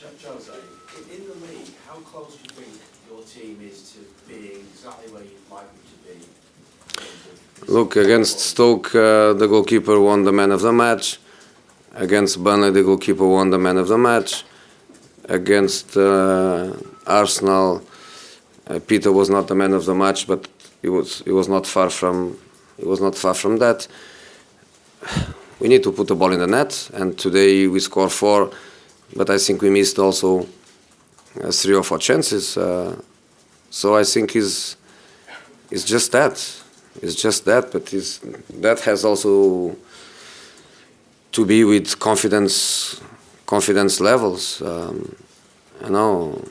Jose, in the league, how close do you think your team is to being exactly where you'd like them to be? Look, against Stoke, the goalkeeper won the man of the match. Against Burnley, the goalkeeper won the man of the match. Against Arsenal, Peter was not the man of the match, but he was not far from that. We need to put the ball in the net, and today we scored 4, but I think we missed also 3 or 4 chances. So I think it's just that. It's just that, but that has also to be with confidence levels. You know,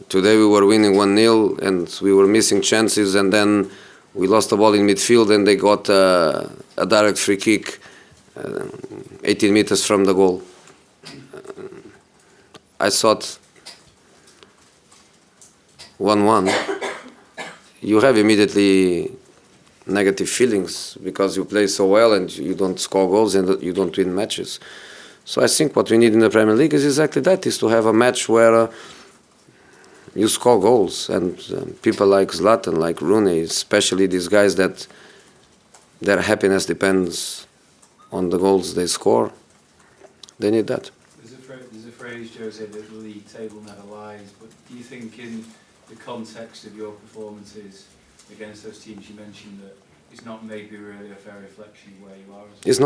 today we were winning 1-0 and we were missing chances, and then we lost the ball in midfield and they got a direct free kick 18 meters from the goal. I thought 1-1. You have immediately negative feelings because you play so well and you don't score goals and you don't win matches. So I think what we need in the Premier League is exactly that, is to have a match where you score goals, and people like Zlatan, like Rooney, especially these guys that their happiness depends on the goals they score, they need that. There's a phrase, Jose, that the league table never lies, but do you think in the context of your performances against those teams you mentioned that it's not maybe really a fair reflection of where you are? It's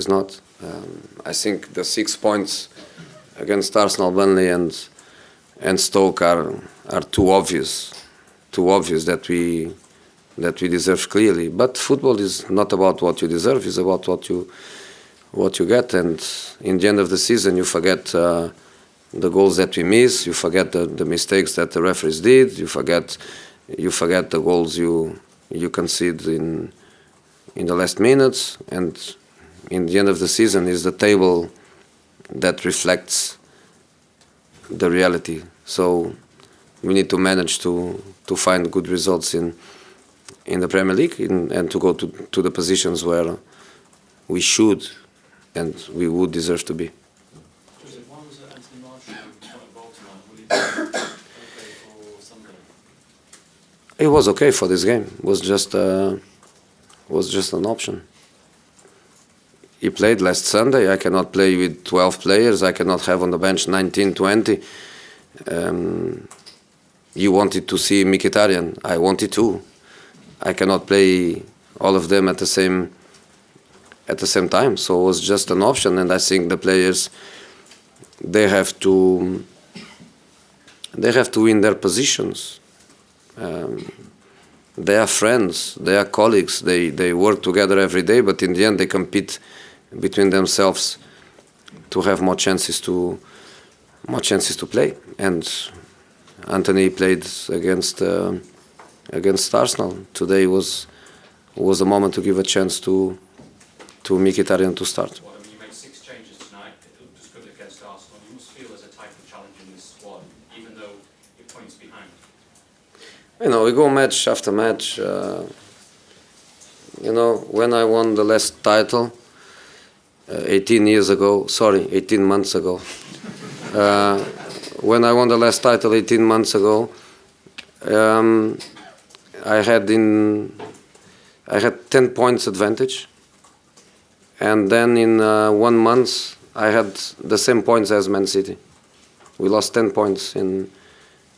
not. I think the 6 points against Arsenal, Burnley and Stoke are too obvious that we deserve clearly. But football is not about what you deserve; it's about what you get. And in the end of the season, you forget the goals that we miss, you forget the mistakes that the referees did, you forget the goals you concede in the last minutes, and in the end of the season is the table that reflects the reality. So we need to manage to find good results in the Premier League and to go to the positions where we should and we would deserve to be. It was okay for this game. It was just an option. He played last Sunday. I cannot play with 12 players. I cannot have on the bench 19, 20. You wanted to see Mkhitaryan. I wanted to. I cannot play all of them at the same time. So it was just an option, and I think the players they have to win their positions. They are friends, they are colleagues, they work together every day, but in the end they compete between themselves to have more chances to play. And Anthony played against Arsenal. Today was a moment to give a chance to Mkhitaryan to start. Well, I mean, you made 6 changes tonight. It looked as good against Arsenal. You must feel there's a type of challenge in this squad, even though you're points behind. You know, we go match after match. You know, when I won the last title 18 months ago, when I won the last title 18 months ago, I had 10 points advantage, and then in 1 month I had the same points as Man City. We lost 10 points in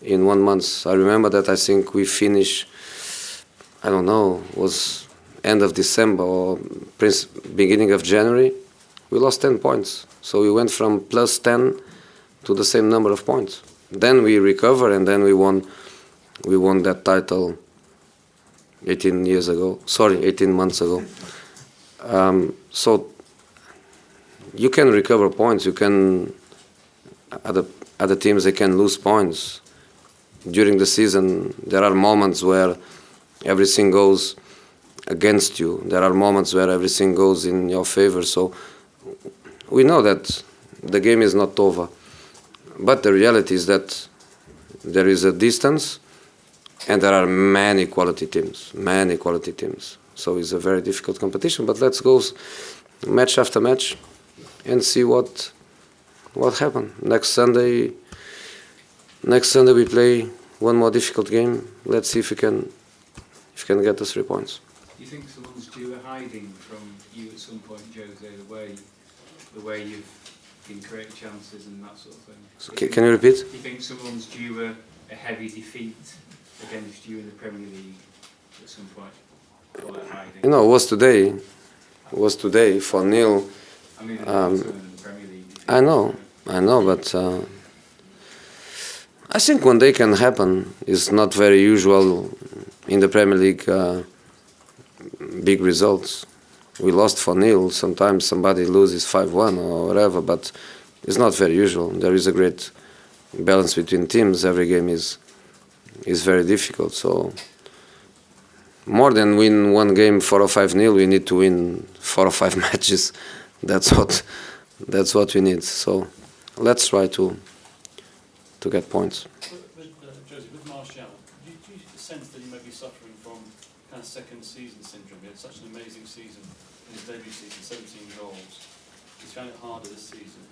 1 month. I remember that I think we finished, I don't know, was end of December or beginning of January. We lost 10 points. So we went from plus 10 to the same number of points. Then we recovered, and then we won that title 18 months ago. So you can recover points. You can, other teams, they can lose points. During the season, there are moments where everything goes against you. There are moments where everything goes in your favor. So we know that the game is not over. But the reality is that there is a distance, and there are many quality teams. So it's a very difficult competition. But let's go match after match and see what what happened. Next Sunday we play one more difficult game. Let's see if we can get the 3 points. Do you think someone's due a hiding from you at some point, Jose, the way you've been creating chances and that sort of thing? So can you repeat? Do you think someone's due a heavy defeat against you in the Premier League at some point? Or a hiding? You know, it was today 4-0. I mean, in the Premier League. I know, but I think one day can happen. It's not very usual in the Premier League. Big results. We lost 4-0. Sometimes somebody loses 5-1 or whatever, but it's not very usual. There is a great balance between teams. Every game is very difficult. So more than win one game 4 or 5-0, we need to win 4 or 5 matches. That's what we need. So let's try to get points. Josie, with Martial, do you sense that he may be suffering from kind of second season syndrome? He had such an amazing season in his debut season, 17 goals. He's found it harder this season.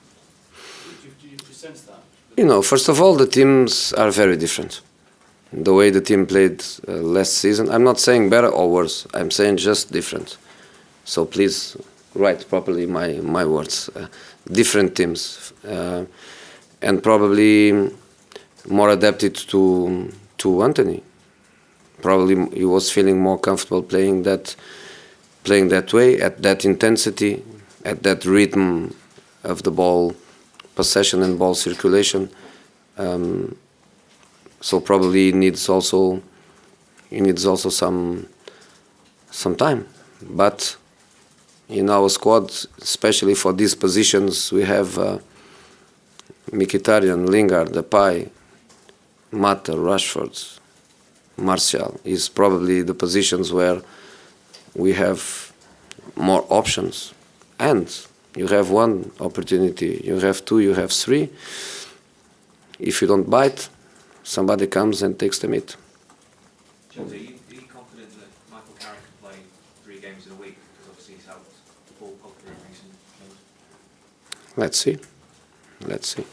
Do you sense that? You know, first of all, the teams are very different. The way the team played last season, I'm not saying better or worse, I'm saying just different. So please write properly my words. Different teams, and probably more adapted to Anthony. Probably he was feeling more comfortable playing that way, at that intensity, at that rhythm of the ball possession and ball circulation. So probably he needs also some time. But in our squad, especially for these positions, we have Mkhitaryan, Lingard, Depay, Mata, Rashford, Martial. Is probably the positions where we have more options. And you have one opportunity, you have two, you have three. If you don't bite, somebody comes and takes the meat. Jose, are you confident that Michael Carrick can play 3 games in a week? Because obviously he's helped Paul Pogba in recent games. Let's see.